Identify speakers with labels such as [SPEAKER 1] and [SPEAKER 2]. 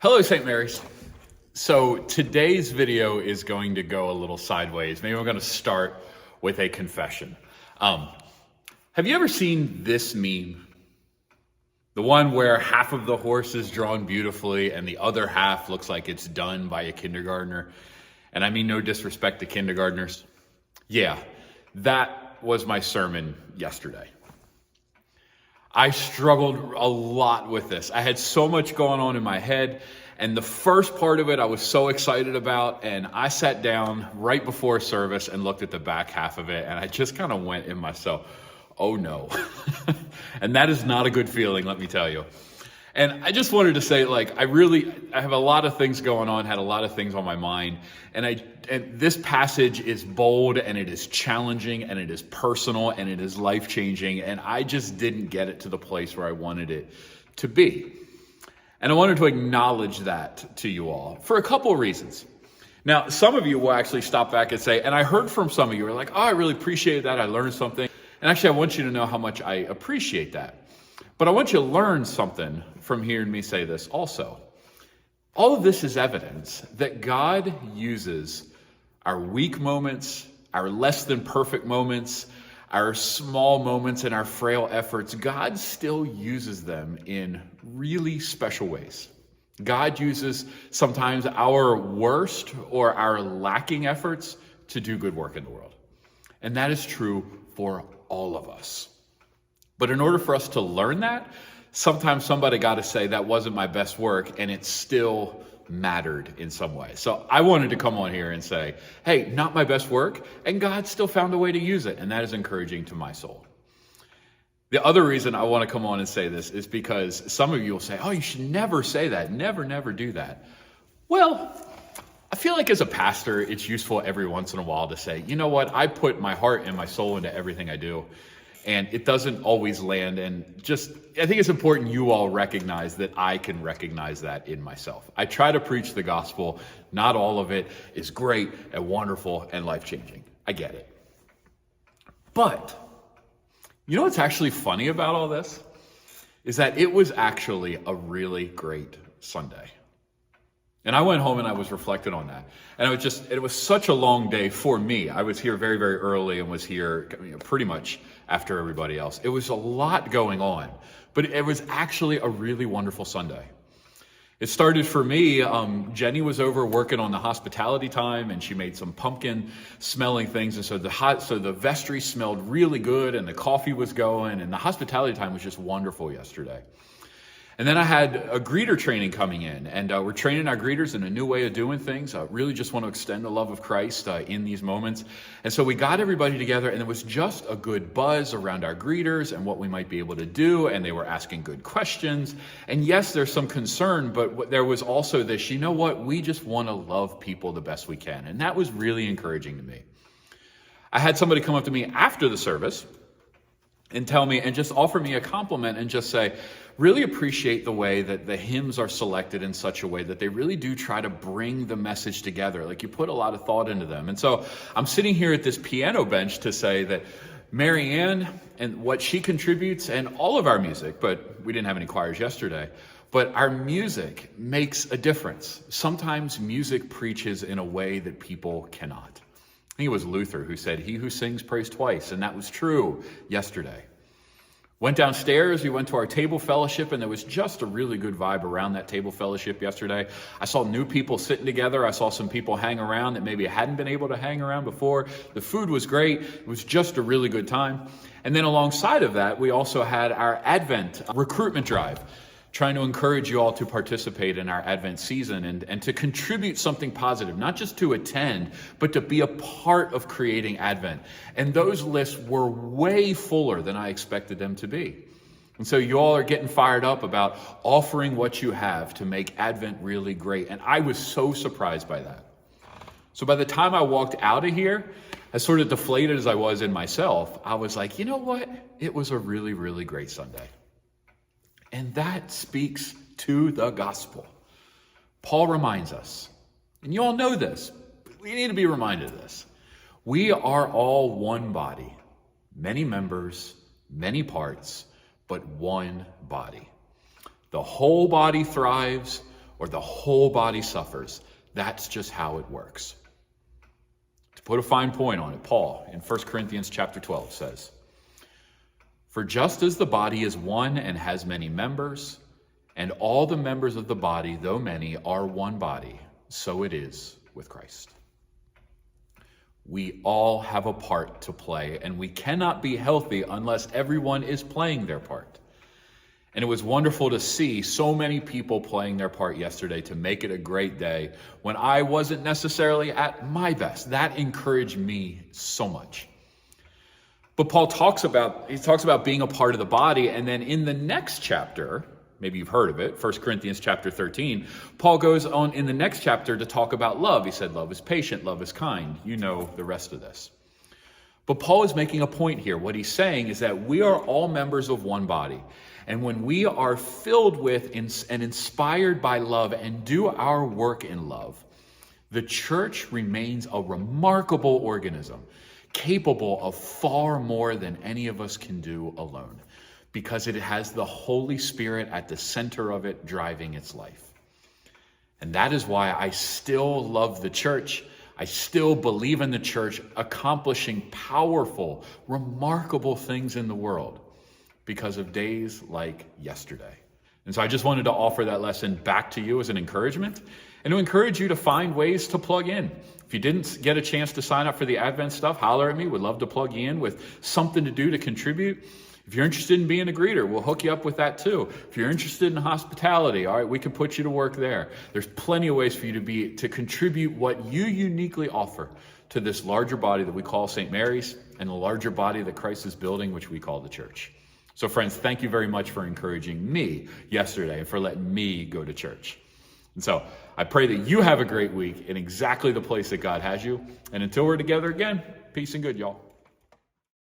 [SPEAKER 1] Hello, St. Mary's. So today's video is going to go a little sideways. Maybe we're going to start with a confession. Have you ever seen this meme? The one where half of the horse is drawn beautifully and the other half looks like it's done by a kindergartner. And I mean no disrespect to kindergartners. Yeah, that was my sermon yesterday. I struggled a lot with this. I had so much going on in my head, and the first part of it I was so excited about, and I sat down right before service and looked at the back half of it, and I just kind of went in myself, oh no. And that is not a good feeling, let me tell you. And I just wanted to say, I have a lot of things going on, had a lot of things on my mind. And this passage is bold, and it is challenging, and it is personal, and it is life-changing. And I just didn't get it to the place where I wanted it to be. And I wanted to acknowledge that to you all for a couple of reasons. Now, some of you will actually stop back and say, and I heard from some of you, are like, oh, I really appreciate that. I learned something. And actually, I want you to know how much I appreciate that. But I want you to learn something from hearing me say this also. All of this is evidence that God uses our weak moments, our less than perfect moments, our small moments, and our frail efforts. God still uses them in really special ways. God uses sometimes our worst or our lacking efforts to do good work in the world. And that is true for all of us. But in order for us to learn that, sometimes somebody got to say that wasn't my best work, and it still mattered in some way. So I wanted to come on here and say, hey, not my best work, and God still found a way to use it, and that is encouraging to my soul. The other reason I want to come on and say this is because some of you will say, oh, you should never say that, never do that. Well, I feel like as a pastor, it's useful every once in a while to say, you know what, I put my heart and my soul into everything I do. And it doesn't always land. And I think it's important you all recognize that I can recognize that in myself. I try to preach the gospel. Not all of it is great and wonderful and life-changing. I get it. But you know what's actually funny about all this? Is that it was actually a really great Sunday. And I went home and I was reflecting on that. And it was such a long day for me. I was here very, very early and was here pretty much after everybody else. It was a lot going on, but it was actually a really wonderful Sunday. It started for me, Jenny was over working on the hospitality time, and she made some pumpkin smelling things. And so the vestry smelled really good, and the coffee was going, and the hospitality time was just wonderful yesterday. And then I had a greeter training coming in, and we're training our greeters in a new way of doing things. Really just want to extend the love of Christ in these moments. And so we got everybody together, and there was just a good buzz around our greeters and what we might be able to do, and they were asking good questions. And yes, there's some concern, but there was also this, you know what, we just want to love people the best we can. And that was really encouraging to me. I had somebody come up to me after the service and tell me, and just offer me a compliment and just say, really appreciate the way that the hymns are selected in such a way that they really do try to bring the message together. Like, you put a lot of thought into them. And so I'm sitting here at this piano bench to say that Mary Ann and what she contributes, and all of our music, but we didn't have any choirs yesterday, but our music makes a difference. Sometimes music preaches in a way that people cannot. I think it was Luther who said, he who sings prays twice, and that was true yesterday. Went downstairs, we went to our table fellowship, and there was just a really good vibe around that table fellowship yesterday. I saw new people sitting together. I saw some people hang around that maybe hadn't been able to hang around before. The food was great. It was just a really good time. And then alongside of that, we also had our Advent recruitment drive, trying to encourage you all to participate in our Advent season and to contribute something positive, not just to attend, but to be a part of creating Advent. And those lists were way fuller than I expected them to be. And so you all are getting fired up about offering what you have to make Advent really great. And I was so surprised by that. So by the time I walked out of here, as sort of deflated as I was in myself, I was like, you know what? It was a really, really great Sunday. And that speaks to the gospel. Paul reminds us, and you all know this, but we need to be reminded of this. We are all one body, many members, many parts, but one body. The whole body thrives or the whole body suffers. That's just how it works. To put a fine point on it, Paul in 1 Corinthians chapter 12 says, "For just as the body is one and has many members, and all the members of the body, though many, are one body, so it is with Christ." We all have a part to play, and we cannot be healthy unless everyone is playing their part. And it was wonderful to see so many people playing their part yesterday to make it a great day when I wasn't necessarily at my best. That encouraged me so much. But Paul talks about being a part of the body, and then in the next chapter, maybe you've heard of it, 1 Corinthians chapter 13, Paul goes on in the next chapter to talk about love. He said, love is patient, love is kind. You know the rest of this. But Paul is making a point here. What he's saying is that we are all members of one body. And when we are filled with and inspired by love and do our work in love, the church remains a remarkable organism, capable of far more than any of us can do alone, because it has the Holy Spirit at the center of it, driving its life. And that is why I still love the church. I still believe in the church accomplishing powerful, remarkable things in the world because of days like yesterday. And so I just wanted to offer that lesson back to you as an encouragement and to encourage you to find ways to plug in. If you didn't get a chance to sign up for the Advent stuff, holler at me. We'd love to plug you in with something to do to contribute. If you're interested in being a greeter, we'll hook you up with that too. If you're interested in hospitality, all right, we can put you to work there. There's plenty of ways for you to contribute what you uniquely offer to this larger body that we call St. Mary's and the larger body that Christ is building, which we call the church. So friends, thank you very much for encouraging me yesterday and for letting me go to church. And so I pray that you have a great week in exactly the place that God has you. And until we're together again, peace and good, y'all.